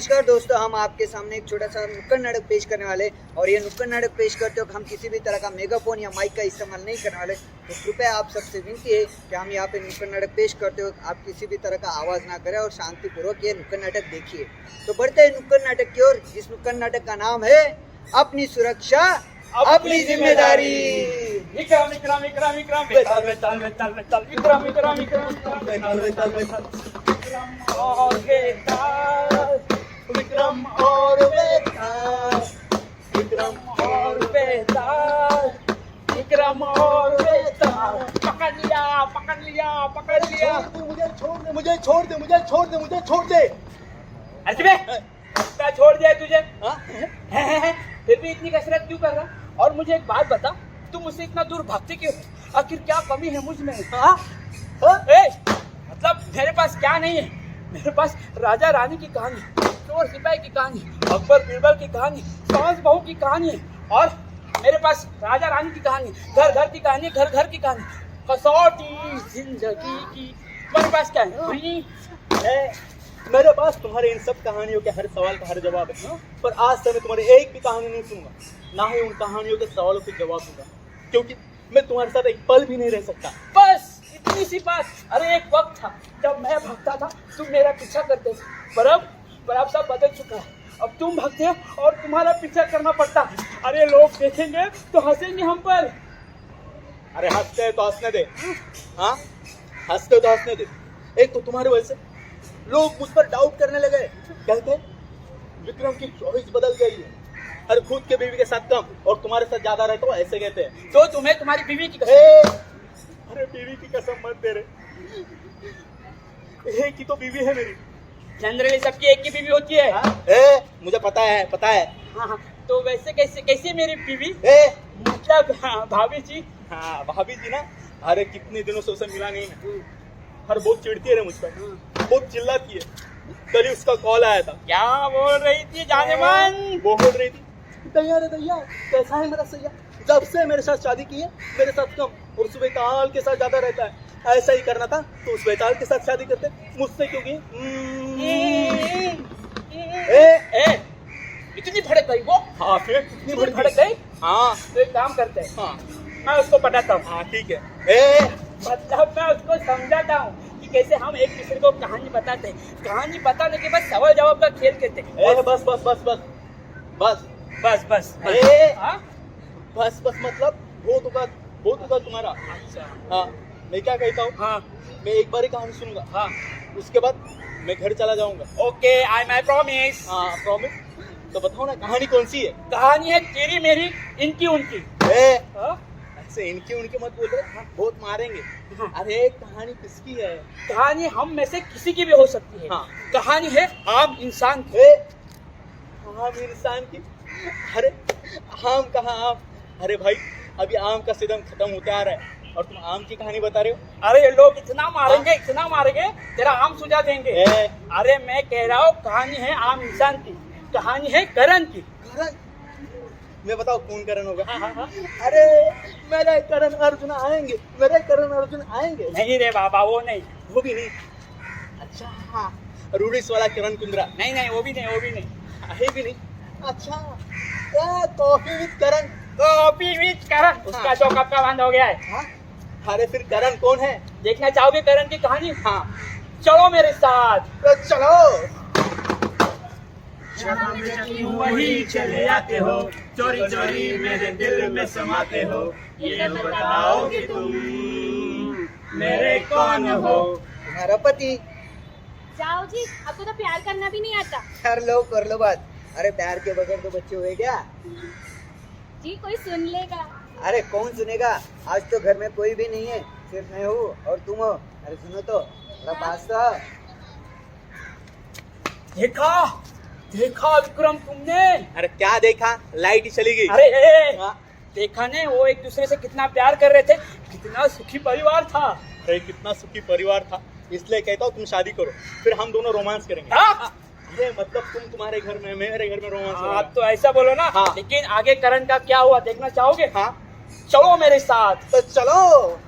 नमस्कार दोस्तों, हम आपके सामने एक छोटा सा नुक्कड़ नाटक पेश करने वाले और ये नुक्कड़ नाटक पेश करते वक्त हम किसी भी तरह का मेगाफोन या माइक का इस्तेमाल नहीं करने वाले। तो कृपया आप सबसे विनती है कि हम यहाँ पे नुक्कड़ नाटक पेश करते वक्त आप किसी भी तरह का आवाज़ ना करें और शांतिपूर्वक ये नुक्कड़ नाटक देखिए। तो बढ़ते हैं नुक्कड़ नाटक की ओर। इस नुक्कड़ नाटक का नाम है अपनी सुरक्षा अपनी जिम्मेदारी। विक्रम विक्रम विक्रम विक्रम बेताल बेताल बेताल बेताल विक्रम विक्रम विक्रम विक्रम बेताल बेताल बेताल और बेताल विक्रम और बेताल विक्रम और बेताल विक्रम और बेताल। पकड़ लिया पकड़ लिया पकड़ लिया। मुझे छोड़ दे मुझे छोड़ दे मुझे छोड़ दे मुझे छोड़ दे। अरे बे क्या छोड़ दिया तुझे? फिर भी इतनी कसरत क्यों कर रहा? और मुझे एक बात बता, तुम मुझसे इतना दूर भागते क्यों? आखिर क्या कमी है मुझ में? मतलब मेरे पास क्या नहीं है? मेरे पास राजा रानी की कहानी, चोर सिपाही की कहानी, अकबर बीरबल की कहानी, सास बहू की कहानी है। और मेरे पास राजा रानी की कहानी, घर घर की कहानी, घर घर की कहानी, कसौटी जिंदगी की। मेरे पास क्या है? मेरे पास तुम्हारे इन सब कहानियों के हर सवाल का हर जवाब है, पर आज से मैं तुम्हारी एक भी कहानी नहीं सुनूंगा, ना ही उन कहानियों के सवालों के जवाब दूंगा, क्योंकि मैं तुम्हारे साथ एक पल भी नहीं रह सकता। बस इतनी सी बात। अरे एक वक्त था जब मैं भागता था, तुम मेरा पीछा करते थे, पर अब सब बदल चुका है। अब तुम भागते हो और तुम्हारा पीछा करना पड़ता है। अरे लोग देखेंगे तो हंसेंगे हम पर। अरे हंसते तो हंसने दे, हाँ हंसते तो हंसने दे। एक तो तुम्हारे वजह से लोग मुझ पर डाउट करने लगे, कहते विक्रम की चॉइस बदल गई है, हर खुद के बीवी के साथ कम और तुम्हारे साथ ज्यादा रहता हो, ऐसे कहते हैं। तो तुम्हें तुम्हारी बीवी की कसम। अरे बीवी की कसम मत दे रहे, एक ही तो बीवी है मेरी। जनरली सबकी एक ही बीवी होती है। मुझे पता है। हाँ, तो वैसे कैसे मेरी बीवी? मतलब भाभी जी। हाँ भाभी जी ना, अरे कितने दिनों से उसे मिला नहीं है, हर बहुत चिढ़ती है रे मुझ पर, बहुत चिल्लाती है। कल ही उसका कॉल आया था। क्या बोल रही थी जाने मन? वो बोल रही थी, दैया रे दैया कैसा है मेरा सैया, जब से मेरे साथ शादी की है मेरे साथ कम और उस बेताल के साथ ज्यादा रहता है। ऐसा ही करना था तो उस बेताल के साथ शादी करते, मुझसे क्यों की? इतनी भड़क गई वो? हाँ फिर इतनी भड़क गई? हाँ तो एक काम करते हैं, हाँ मैं उसको पटाता हूँ। हाँ ठीक है। मतलब मैं उसको समझाता हूँ कि कैसे हम एक दूसरे को कहानी बताते हैं, कहानी बताने के बाद सवाल जवाब का खेल खेलते हैं। बस बस बस बस बस बस बस हाँ? बस बस मतलब वो होगा तुम्हारा। अच्छा हाँ मैं क्या कहता हूँ, हाँ मैं एक बार ही कहानी सुनूंगा, हाँ उसके बाद मैं घर चला जाऊंगा। Okay I promise. हाँ प्रॉमिस। तो बताओ ना कहानी कौन सी है? कहानी है तेरी मेरी इनकी उनकी। हाँ? ऐसे इनकी उनकी मत बोल रहे, बहुत मारेंगे। हाँ। अरे कहानी किसकी है? कहानी हम में से किसी की भी हो सकती है। हाँ। कहानी है आम इंसान की। आम इंसान की? अरे आम कहाँ आम? अरे भाई अभी आम का सीजन खत्म होता आ रहा है और तुम आम की कहानी बता रहे हो? अरे ये लोग इतना मारेंगे तेरा आम सुझा देंगे। अरे मैं कह रहा हूँ कहानी है आम इंसान की, कहानी है करण की। करण? मैं बताओ कौन करण होगा? हाँ। अरे मेरे करण अर्जुन आएंगे। नहीं रे बाबा, वो नहीं। वो भी नहीं? अच्छा हाँ, रूडिस वाला किरण कुंद्रा? नहीं वो भी नहीं है भी नहीं। अच्छा coffee with Karan? Coffee with Karan, उसका जो कब का बंद हो गया है। हाँ? अरे फिर करण कौन है? देखना चाहोगे करण की कहानी? हाँ चलो मेरे साथ। तो चलो। वही चले आते हो, चोरी चोरी मेरे दिल में समाते हो, ये बताओ कि तुम मेरे कौन हो? तुम्हारा पति। जाओ जी, आपको तो प्यार करना भी नहीं आता। कर लो बात। अरे प्यार के बगैर तो बच्चे हुए क्या? जी कोई सुन लेगा। अरे कौन सुनेगा, आज तो घर में कोई भी नहीं है, सिर्फ मैं हूँ और तुम हो। अरे सुनो तो मेरा पास था। देखा विक्रम तुमने? अरे क्या देखा, लाइट ही चली गई। अरे हाँ? देखा ने, वो एक दूसरे से कितना प्यार कर रहे थे, कितना सुखी परिवार था। अरे कितना सुखी परिवार था, इसलिए कहता हूँ तुम शादी करो, फिर हम दोनों रोमांस करेंगे। अरे मतलब तुम तुम्हारे घर में, मेरे घर में रोमांस होगा। आप तो ऐसा बोलो ना। हाँ। लेकिन आगे करण का क्या हुआ देखना चाहोगे? हाँ चलो मेरे साथ। तो चलो।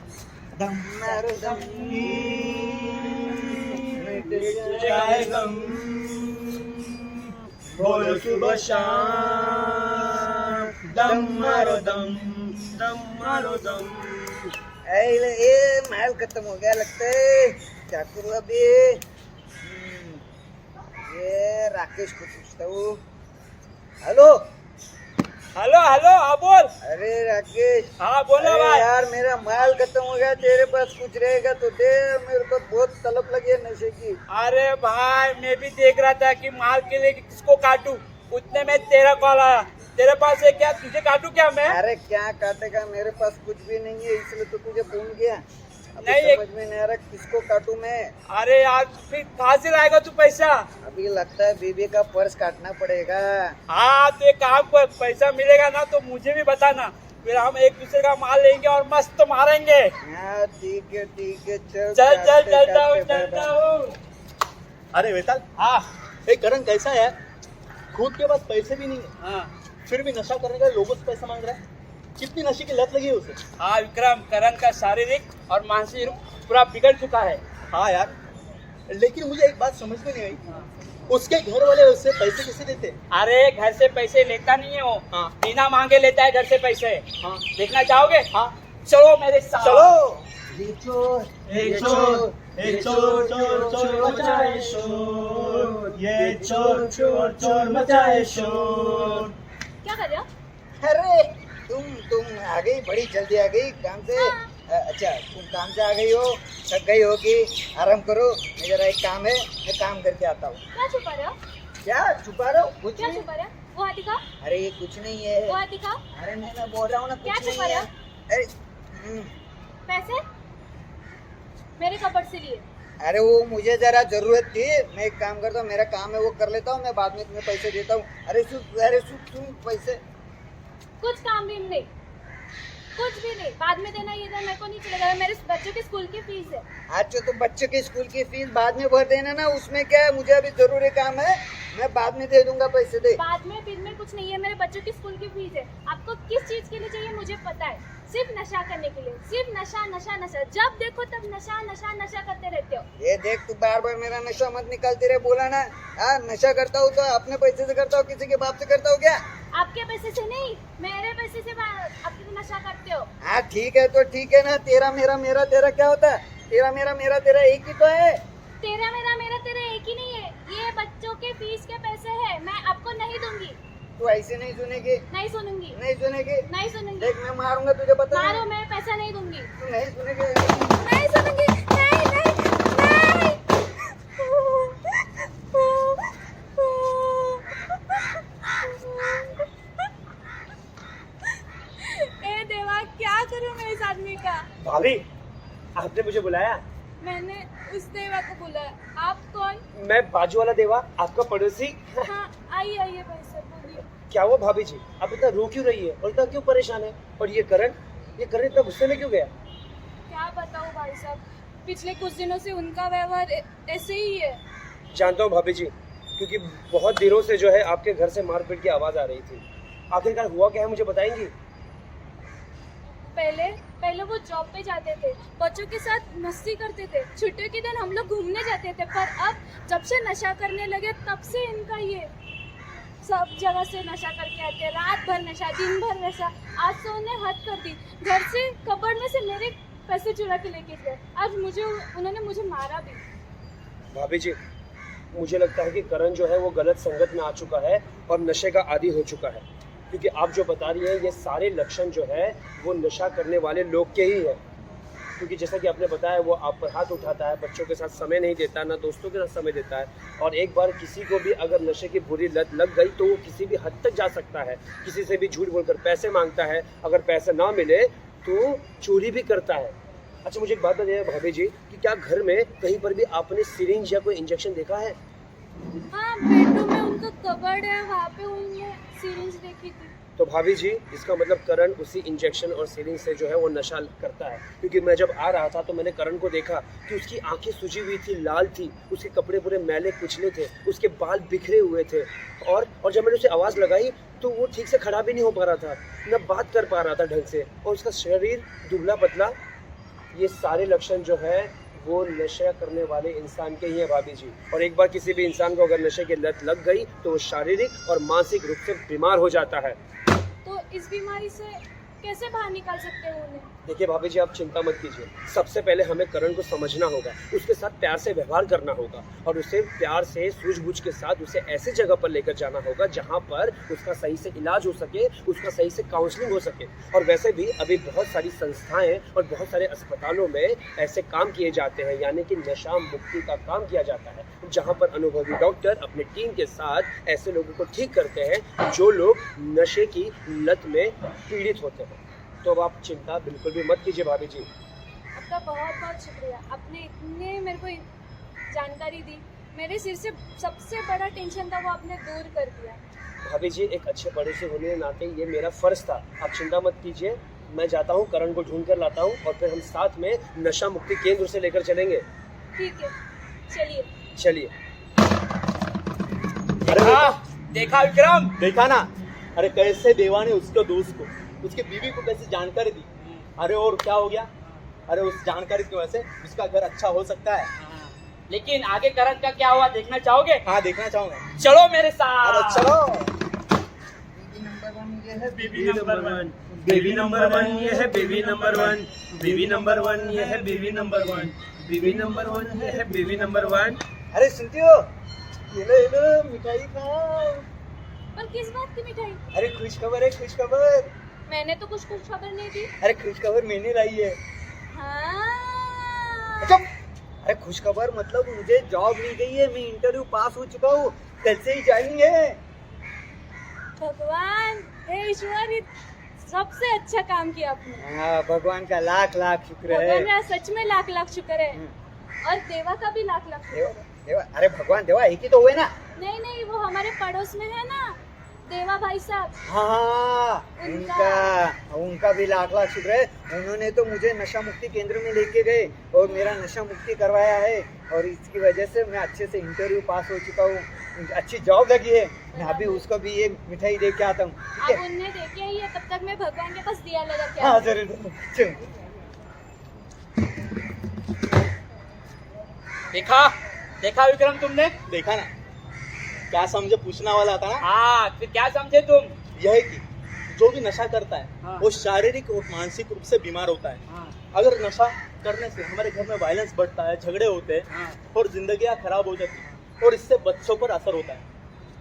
बोलो सुबह शाम दम मारो दम मारो दम। ये महल खत्म हो गया लगता है, क्या करूँ अभी? ये राकेश को पूछता हूँ। हेलो हेलो हेलो, हाँ बोल। अरे राकेश, हाँ बोलो अरे भाई। यार मेरा माल खत्म हो गया, तेरे पास कुछ रहेगा तो दे, मेरे को बहुत तलब लगी है नशे की। अरे भाई मैं भी देख रहा था कि माल के लिए किसको काटूं, उतने में तेरा कॉल आया। तेरे पास है क्या? तुझे काटूं क्या मैं? अरे क्या काटेगा, मेरे पास कुछ भी नहीं है, इसलिए तो तुझे फोन किया। अभी नहीं, समझ में नहीं आ रहा किसको काटूं मैं। अरे यार फिर कहाँ से लाएगा तू पैसा? अभी लगता है बीबी का पर्स काटना पड़ेगा। हाँ तो एक काम कर, पैसा मिलेगा ना तो मुझे भी बताना, फिर हम एक दूसरे का माल लेंगे और मस्त मारेंगे। हाँ ठीक है चल चल चल काटते चलता हूँ काटते चलता बाबा। हूँ। अरे वेताल, हाँ ये करण कैसा है? खुद के पास पैसे भी नहीं है, हाँ फिर भी नशा करने का लोगों से पैसा मांग रहा है। कितनी नशे की लत लगी है उसे। हाँ विक्रम, करण का शारीरिक और मानसिक रूप पूरा बिगड़ चुका है। हाँ यार, लेकिन मुझे एक बात समझ में नहीं आई, उसके घर वाले उससे पैसे कैसे देते? अरे घर से पैसे लेता नहीं है वो, हाँ। बिना मांगे लेता है घर से पैसे। हाँ देखना चाहोगे? हाँ चलो मेरे साथ। चलो। ये चोर चोर मचाए शोर, ये चोर चोर चोर मचाए शोर। क्या कर रहे हो? अरे तुम आ गई, बड़ी जल्दी आ गई काम से। अच्छा तुम काम से आ गई हो, थक गई होगी, आराम करो। मैं जरा एक काम है, मैं काम करके आता हूँ। क्या छुपा रहे हो? क्या छुपा रहा हूँ? कुछ क्या नहीं। छुपा रहे हो? वो हाथ दिखाओ, अरे ये कुछ नहीं है। वो हाथ दिखाओ। अरे मैं बोल रहा हूँ ना, क्या कुछ छुपा नहीं रहे है। हो? अरे पैसे मेरे कपड़ से लिए। अरे वो मुझे जरा जरूरत थी, मैं एक काम करता हूँ, मेरा काम है वो कर लेता हूँ, मैं बाद में तुम्हें पैसे देता हूँ। अरे तुम पैसे। कुछ काम भी नहीं, कुछ भी नहीं, बाद में देना, ये देना मेरे को नहीं चलेगा। मेरे बच्चों की स्कूल की फीस है। अच्छा तो बच्चों की स्कूल की फीस बाद में भर देना ना, उसमें क्या है, मुझे अभी जरूरी काम है, मैं बाद में दे दूंगा पैसे दे। बाद में फिर में कुछ नहीं है, मेरे बच्चों की स्कूल की फीस है। आपको किस चीज के लिए चाहिए मुझे पता है, सिर्फ नशा करने के लिए, सिर्फ नशा नशा नशा, जब देखो तब नशा नशा नशा करते रहते हो। ये देख तू बार बार मेरा नशा मत निकालती रहे, बोला ना। हाँ नशा करता हूँ तो अपने पैसे से करता हूँ, किसी के बाप से करता हूँ क्या? आपके पैसे से नहीं, मेरे पैसे से आप नशा करते हो। हाँ ठीक है तो ठीक है ना, तेरा मेरा मेरा तेरा क्या होता है? तेरा मेरा मेरा तेरा एक ही तो है। तेरा मेरा तेरा एक ही नहीं है, ये बच्चों के फीस के पैसे हैं, मैं आपको नहीं दूंगी। तू ऐसे नहीं सुनेगी, नहीं सुनूंगी, नहीं सुनेगी। नहीं सुनूंगी। देख मैं मारूंगा तुझे, पता है? मारो, मैं पैसा नहीं दूंगी। तू नहीं सुनेगी। नहीं सुनूंगी, नहीं नहीं नहीं। ए देवा, क्या करूं मैं इस आदमी का? भाभी, आपने मुझे बुलाया? मैंने उस देवा को बुलाया। आप कौन? मैं बाजू वाला देवा, आपका पड़ोसी। हाँ आइए आइए भाई साहब, बोलिए। क्या हुआ भाभी जी, आप इतना रो क्यों रही है और इतना क्यों परेशान है? और ये करण इतना गुस्से में क्यों गया? क्या बताऊं भाई साहब, पिछले कुछ दिनों से उनका व्यवहार ऐसे ही है। जानता हूँ भाभी जी, क्योंकि बहुत दिनों से जो है आपके घर से मारपीट की आवाज आ रही थी। आखिरकार हुआ क्या है, मुझे बताएंगी? पहले वो जॉब पे जाते थे, बच्चों के साथ मस्ती करते थे, छुट्टियों के दिन हम लोग घूमने जाते थे, पर अब जब से नशा करने लगे तब से इनका ये सब जगह से नशा करके आते हैं, रात भर नशा, दिन भर नशा। आज तो उन्हें हद कर दी, घर से कपड़ में से मेरे पैसे चुरा के लेके गए। आज उन्होंने मुझे मारा भी। भाभी जी, मुझे लगता है कि करण जो है वो गलत संगत में आ चुका है और नशे का आदी हो चुका है, क्योंकि आप जो बता रही हैं ये सारे लक्षण जो है वो नशा करने वाले लोग के ही है। क्योंकि जैसा कि आपने बताया, वो आप पर हाथ उठाता है, बच्चों के साथ समय नहीं देता, ना दोस्तों के साथ समय देता है, और एक बार किसी को भी अगर नशे की बुरी लत लग गई तो वो किसी भी हद तक जा सकता है। किसी से भी झूठ बोलकर पैसे मांगता है, अगर पैसे ना मिले तो चोरी भी करता है। अच्छा मुझे एक बात बताइए भाभी जी, कि क्या घर में कहीं पर भी आपने सिरिंज या कोई इंजेक्शन देखा है? हाँ, बेडरूम में उनका कबर्ड है, वहाँ पे उन्होंने सिरिंज देखी थी। तो भाभी जी, इसका मतलब करण उसी इंजेक्शन और सिरिंज से जो है वो नशा करता है। क्योंकि मैं जब आ रहा था तो मैंने करण को देखा कि उसकी आंखें सूजी हुई थी, लाल थी, उसके कपड़े पूरे मैले कुचले थे, उसके बाल बिखरे हुए थे, और जब मैंने उसे आवाज़ लगाई तो वो ठीक से खड़ा भी नहीं हो पा रहा था, न बात कर पा रहा था ढंग से, और उसका शरीर दुबला पतला। ये सारे लक्षण जो है वो नशा करने वाले इंसान के ही है भाभी जी। और एक बार किसी भी इंसान को अगर नशे की लत लग गई तो वो शारीरिक और मानसिक रूप से बीमार हो जाता है। तो इस बीमारी से कैसे बाहर निकाल सकते हैं उन्हें? देखिए भाभी जी, आप चिंता मत कीजिए। सबसे पहले हमें करण को समझना होगा, उसके साथ प्यार से व्यवहार करना होगा और उसे प्यार से सूझबूझ के साथ उसे ऐसी जगह पर लेकर जाना होगा जहां पर उसका सही से इलाज हो सके, उसका सही से काउंसलिंग हो सके। और वैसे भी अभी बहुत सारी संस्थाएं और बहुत सारे अस्पतालों में ऐसे काम किए जाते हैं, यानी कि नशा मुक्ति का काम किया जाता है, जहाँ पर अनुभवी डॉक्टर अपने टीम के साथ ऐसे लोगों को ठीक करते हैं जो लोग नशे की लत में पीड़ित होते हैं। तो अब आप चिंता बिल्कुल भी मत कीजिए भाभी जी। आपका बहुत बहुत शुक्रिया, आपने इतने मेरे को जानकारी दी। मेरे सिर से सबसे बड़ा टेंशन था वो आपने दूर कर दिया। भाभी जी, एक अच्छे बड़े से होने के नाते ये मेरा फर्ज था। आप चिंता मत कीजिए, मैं जाता हूँ, करण को ढूंढ कर लाता हूँ और फिर हम साथ में नशा मुक्ति केंद्र से लेकर चलेंगे। ठीक है, चलिए। चलिए। देखा विक्रम, देखा ना? अरे कैसे देवा ने उसके दोस्त को, उसकी बीवी को कैसे जानकारी दी। अरे और क्या हो गया? अरे उस जानकारी की वजह से उसका घर अच्छा हो सकता है। लेकिन आगे करण का क्या हुआ देखना चाहोगे? हाँ, देखना चाहूंगा। चलो मेरे साथ। अरे चलो। Baby number one, baby number one, ये है baby number one, baby number one, ये है baby number one, baby number one, ये है बेबी नंबर वन। अरे सुनती हो? ये लो मिठाई खाओ। पर किस बात की मिठाई? अरे खुश खबर है, खुश खबर। मैंने तो कुछ खबर नहीं दी। अरे खुश खबर मैंने लाई है। हाँ। चुप। अरे खुशखबर मतलब मुझे जॉब मिल गई है, मैं इंटरव्यू पास हो चुका हूँ, कल से ही ज्वाइनिंग है। भगवान, हे ईश्वर, ये सबसे अच्छा काम किया आपने। हाँ, भगवान का लाख लाख शुक्र है। भगवान का सच में लाख लाख शुक्र है और देवा का भी लाख लाख शुक्र है। देवा, अरे भगवान देवा एक ही तो हुए ना? नहीं नहीं, वो हमारे पड़ोस में है ना, देवा भाई साहब। हाँ, उनका भी लाख लाख शुक्र है। उन्होंने तो मुझे नशा मुक्ति केंद्र में लेके गए और मेरा नशा मुक्ति करवाया है और इसकी वजह से मैं अच्छे से इंटरव्यू पास हो चुका हूँ, अच्छी जॉब लगी है। मैं अभी उसको भी एक मिठाई दे के आता हूँ। आप उन्हें देखे ही है, तब तक मैं भगवान के पास दिया लगा के हाँ आती हूँ। जरूर चल। देखा विक्रम तुमने? देखा ना? क्या समझे पूछना वाला था ना? हाँ, फिर क्या समझे तुम? यह है कि जो भी नशा करता है हाँ। वो शारीरिक और मानसिक रूप से बीमार होता है। हाँ, अगर नशा करने से हमारे घर में वायलेंस बढ़ता है, झगड़े होते हैं हाँ। और जिंदगियां खराब हो जाती है और इससे बच्चों पर असर होता है।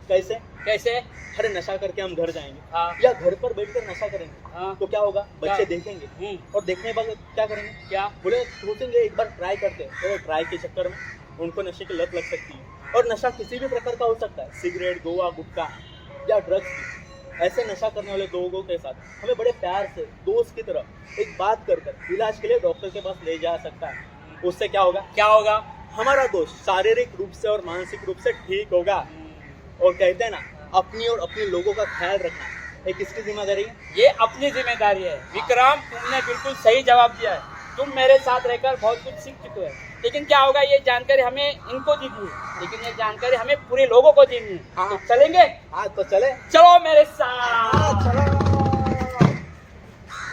कैसे? कैसे? अरे नशा करके हम घर जाएंगे हाँ। या घर पर बैठकर नशा करेंगे हाँ। तो क्या होगा? बच्चे क्या? देखेंगे और देखने के बाद क्या करेंगे? क्या? बोले सोचेंगे एक बार ट्राई करते हैं, तो ट्राई के चक्कर में उनको नशे की लत लग सकती है। और नशा किसी भी प्रकार का हो सकता है, सिगरेट, गोवा, गुटखा या ड्रग्स। ऐसे नशा करने वाले लोगों के साथ हमें बड़े प्यार से दोस्त की तरह एक बात कर इलाज के लिए डॉक्टर के पास ले जा सकता है। उससे क्या होगा? क्या होगा? हमारा दोस्त शारीरिक रूप से और मानसिक रूप से ठीक होगा। और कहते हैं ना, अपनी और अपने लोगों का ख्याल रखना ये किसकी जिम्मेदारी है? ये अपनी जिम्मेदारी है। विक्रम, तुमने बिल्कुल सही जवाब दिया है। तुम मेरे साथ रहकर बहुत कुछ सीख चुके हो। लेकिन क्या होगा, ये जानकारी हमें इनको दी थी, लेकिन ये जानकारी हमें पूरे लोगों को देनी है। हाँ। तो चलेंगे? हाँ तो चले। चलो मेरे साथ।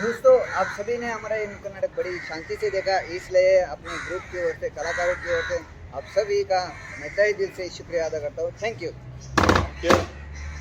दोस्तों, आप सभी ने हमारा ये नुक्कड़ नाटक बड़ी शांति से देखा, इसलिए अपने ग्रुप की ओर से, कलाकारों की ओर से आप सभी का मैं तहे दिल से शुक्रिया अदा करता हूँ। Thank you.